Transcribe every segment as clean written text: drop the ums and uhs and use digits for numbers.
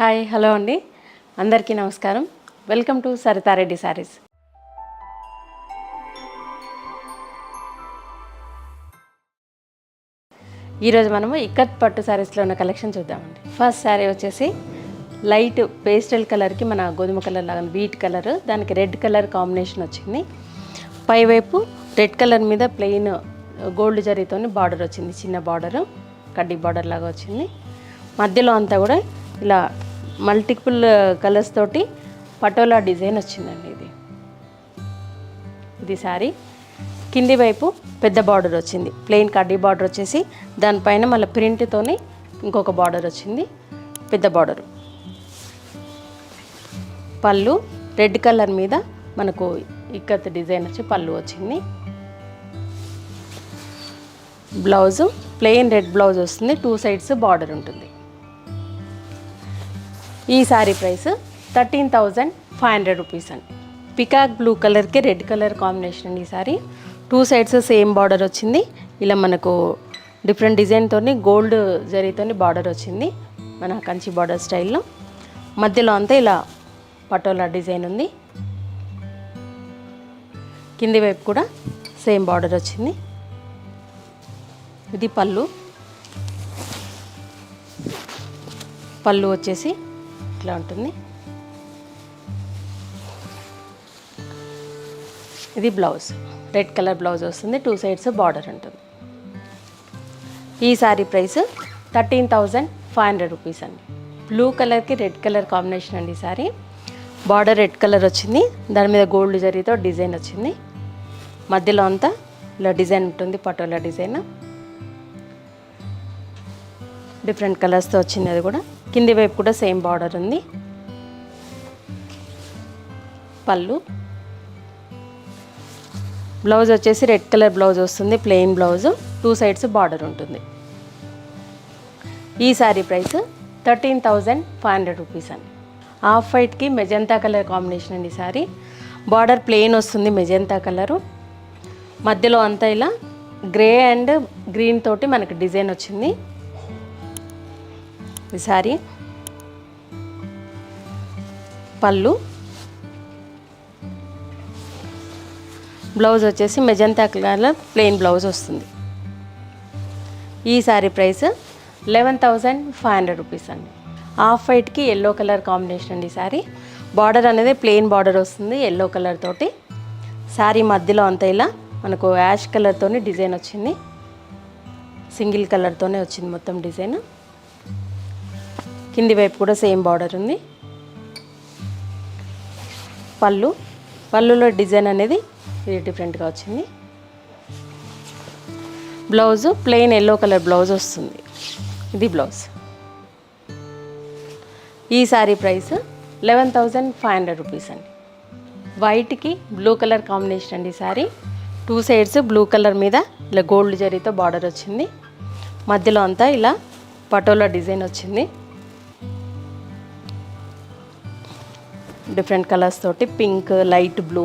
Hi hello అండి, అందరికీ నమస్కారం. Welcome to Saritha Reddy saris. ఈరోజు మనము ఇక్కత్ పట్టు శారీస్లో ఉన్న కలెక్షన్ చూద్దామండి. ఫస్ట్ శారీ వచ్చేసి లైట్ పేస్టల్ కలర్కి మన గోధుమ కలర్ లాగా వీట్ కలర్, దానికి రెడ్ కలర్ కాంబినేషన్ వచ్చింది. పైవైపు రెడ్ కలర్ మీద ప్లెయిన్ గోల్డ్ జరీతో బార్డర్ వచ్చింది, చిన్న బార్డరు కడ్డీ బార్డర్ లాగా వచ్చింది. మధ్యలో అంతా కూడా ఇలా మల్టిపుల్ కలర్స్ తోటి పటోలా డిజైన్ వచ్చిందండి. ఇది శారీ కింది వైపు పెద్ద బార్డర్ వచ్చింది, ప్లెయిన్ కడ్డీ బార్డర్ వచ్చేసి దానిపైన మళ్ళీ ప్రింట్తోని ఇంకొక బార్డర్ వచ్చింది, పెద్ద బార్డరు. పళ్ళు రెడ్ కలర్ మీద మనకు ఇక్కత్ డిజైన్ వచ్చి పళ్ళు వచ్చింది. బ్లౌజు ప్లెయిన్ రెడ్ బ్లౌజ్ వస్తుంది, 2 సైడ్స్ బార్డర్ ఉంటుంది. ఈ శారీ ప్రైస్ 13,500 రూపీస్ అండి. పికాక్ బ్లూ కలర్కి రెడ్ కలర్ కాంబినేషన్ అండి. ఈ శారీ 2 సైడ్స్ సేమ్ బార్డర్ వచ్చింది. ఇలా మనకు డిఫరెంట్ డిజైన్తో గోల్డ్ జరీతో బార్డర్ వచ్చింది, మన కంచి బార్డర్ స్టైల్లో. మధ్యలో అంతా ఇలా పటోలా డిజైన్ ఉంది. కింది వైపు కూడా సేమ్ బార్డర్ వచ్చింది. ఇది పళ్ళు వచ్చేసి ఇట్లా ఉంటుంది. ఇది బ్లౌజ్ రెడ్ కలర్ బ్లౌజ్ వస్తుంది, 2 సైడ్స్ బార్డర్ ఉంటుంది. ఈ శారీ ప్రైస్ 13,500 రూపీస్ అండి. బ్లూ కలర్కి రెడ్ కలర్ కాంబినేషన్ అండి. ఈ శారీ బార్డర్ రెడ్ కలర్ వచ్చింది, దాని మీద గోల్డ్ జరీతో డిజైన్ వచ్చింది. మధ్యలో అంతా ఇలా డిజైన్ ఉంటుంది, పటోలా డిజైన్ డిఫరెంట్ కలర్స్తో వచ్చింది. అది కూడా కింది వైపు కూడా సేమ్ బార్డర్ ఉంది. పళ్ళు బ్లౌజ్ వచ్చేసి రెడ్ కలర్ బ్లౌజ్ వస్తుంది, ప్లెయిన్ బ్లౌజ్, 2 సైడ్స్ బార్డర్ ఉంటుంది. ఈ శారీ ప్రైస్ 13,500 రూపీస్ అండి. ఆఫ్ వైట్కి మెజంతా కలర్ కాంబినేషన్ అండి. ఈ శారీ బార్డర్ ప్లెయిన్ వస్తుంది, మెజంతా కలరు. మధ్యలో అంతా ఇలా గ్రే అండ్ గ్రీన్ తోటి మనకి డిజైన్ వచ్చింది. ఈ శారీ పళ్ళు బ్లౌజ్ వచ్చేసి మెజంతా కలర్ ప్లెయిన్ బ్లౌజ్ వస్తుంది. ఈ శారీ ప్రైస్ 11,500 రూపీస్ అండి. ఆఫ్ వైట్కి ఎల్లో కలర్ కాంబినేషన్ అండి. ఈ శారీ బార్డర్ అనేది ప్లెయిన్ బార్డర్ వస్తుంది, ఎల్లో కలర్ తోటి. శారీ మధ్యలో అంతా ఇలా మనకు యాష్ కలర్తోని డిజైన్ వచ్చింది, సింగిల్ కలర్తోనే వచ్చింది మొత్తం డిజైన్. కింది వైపు కూడా సేమ్ బార్డర్ ఉంది. పళ్ళులో డిజైన్ అనేది ఇది డిఫరెంట్గా వచ్చింది. Blouse plain yellow colour blouse వస్తుంది, ఇది బ్లౌజ్. ఈ శారీ ప్రైస్ 11,500 రూపీస్ అండి. వైట్కి బ్లూ కలర్ కాంబినేషన్ అండి. ఈ శారీ 2 సైడ్స్ బ్లూ కలర్ మీద ఇలా గోల్డ్ జరీతో బార్డర్ వచ్చింది. మధ్యలో అంతా ఇలా పటోలా డిజైన్ వచ్చింది, డిఫరెంట్ కలర్స్ తోటి pink, light blue,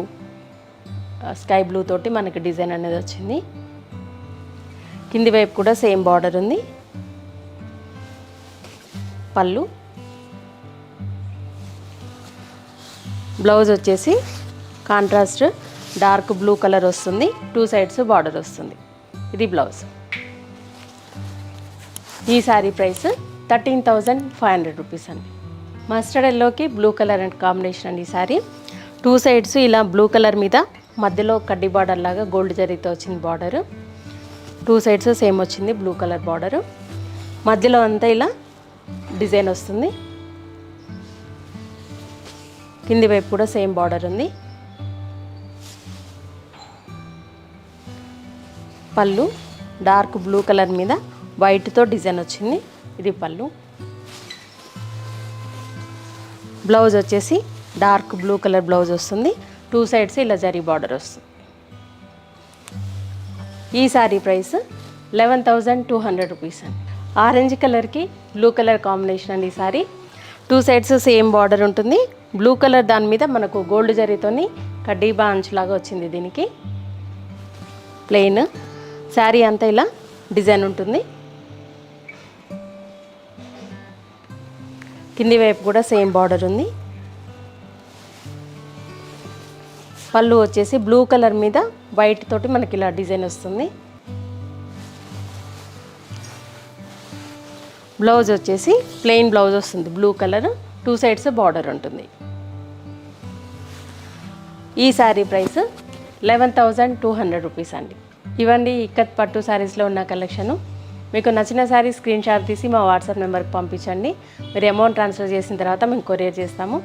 sky blue తోటి మనకి డిజైన్ అనేది వచ్చింది. కింది వైపు కూడా సేమ్ బార్డర్ ఉంది. పళ్ళు బ్లౌజ్ వచ్చేసి కాంట్రాస్ట్ డార్క్ బ్లూ కలర్ వస్తుంది, 2 సైడ్స్ బార్డర్ వస్తుంది, ఇది బ్లౌజ్. ఈ శారీ ప్రైస్ 13,500 రూపీస్ అండి. మస్టర్డ్ ఎల్లోకి బ్లూ కలర్ అండ్ కాంబినేషన్ అండి. ఈ శారీ 2 సైడ్స్ ఇలా బ్లూ కలర్ మీద మధ్యలో కడ్డీ బార్డర్ లాగా గోల్డ్ జరీతో వచ్చింది బార్డరు, 2 సైడ్స్ సేమ్ వచ్చింది బ్లూ కలర్ బార్డరు. మధ్యలో అంతా ఇలా డిజైన్ వస్తుంది. కింది వైపు కూడా సేమ్ బార్డర్ ఉంది. పళ్ళు డార్క్ బ్లూ కలర్ మీద వైట్తో డిజైన్ వచ్చింది, ఇది పళ్ళు. బ్లౌజ్ వచ్చేసి డార్క్ బ్లూ కలర్ బ్లౌజ్ వస్తుంది, 2 సైడ్స్ ఇలా జరీ బార్డర్ వస్తుంది. ఈ శారీ ప్రైస్ 11,200 రూపీస్ అండి. ఆరెంజ్ కలర్కి బ్లూ కలర్ కాంబినేషన్ అండి. ఈ శారీ 2 సైడ్స్ సేమ్ బార్డర్ ఉంటుంది. బ్లూ కలర్ దాని మీద మనకు గోల్డ్ జరీతోని కడ్డీ బాంచ్ లాగా వచ్చింది. దీనికి ప్లెయిన్ శారీ అంతా ఇలా డిజైన్ ఉంటుంది. కింది వైపు కూడా సేమ్ బార్డర్ ఉంది. పళ్ళు వచ్చేసి బ్లూ కలర్ మీద వైట్ తోటి మనకి ఇలా డిజైన్ వస్తుంది. బ్లౌజ్ వచ్చేసి ప్లెయిన్ బ్లౌజ్ వస్తుంది, బ్లూ కలర్, 2 సైడ్స్ బార్డర్ ఉంటుంది. ఈ శారీ ప్రైస్ 11,200 రూపీస్ అండి. ఇవ్వండి ఇక్కత్ పట్టు శారీస్లో ఉన్న కలెక్షను. మీకు నచ్చిన శారీ స్క్రీన్ షాట్ తీసి మా వాట్సాప్ నెంబర్కి పంపించండి. మీరు అమౌంట్ ట్రాన్స్ఫర్ చేసిన తర్వాత మేము కొరియర్ చేస్తాము.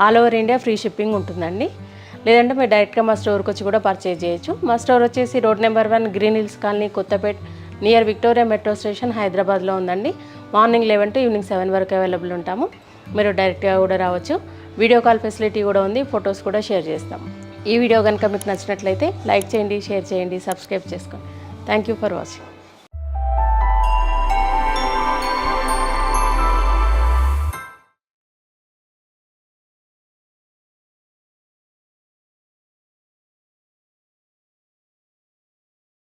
All over India free shipping ఉంటుందండి. లేదంటే మీరు డైరెక్ట్గా మా స్టోర్కి వచ్చి కూడా పర్చేజ్ చేయొచ్చు. మా స్టోర్ వచ్చేసి road number 1 green hills colony, Kothapet, near Victoria metro station, హైదరాబాద్లో ఉందండి. మార్నింగ్ 11 to ఈవినింగ్ 7 వరకు అవైలబుల్ ఉంటాము. మీరు డైరెక్ట్గా కూడా రావచ్చు. వీడియో కాల్ ఫెసిలిటీ కూడా ఉంది, ఫొటోస్ కూడా షేర్ చేస్తాము. ఈ వీడియో కనుక మీకు నచ్చినట్లయితే లైక్ చేయండి, షేర్ చేయండి, సబ్స్క్రైబ్ చేసుకోండి. Thank you for watching.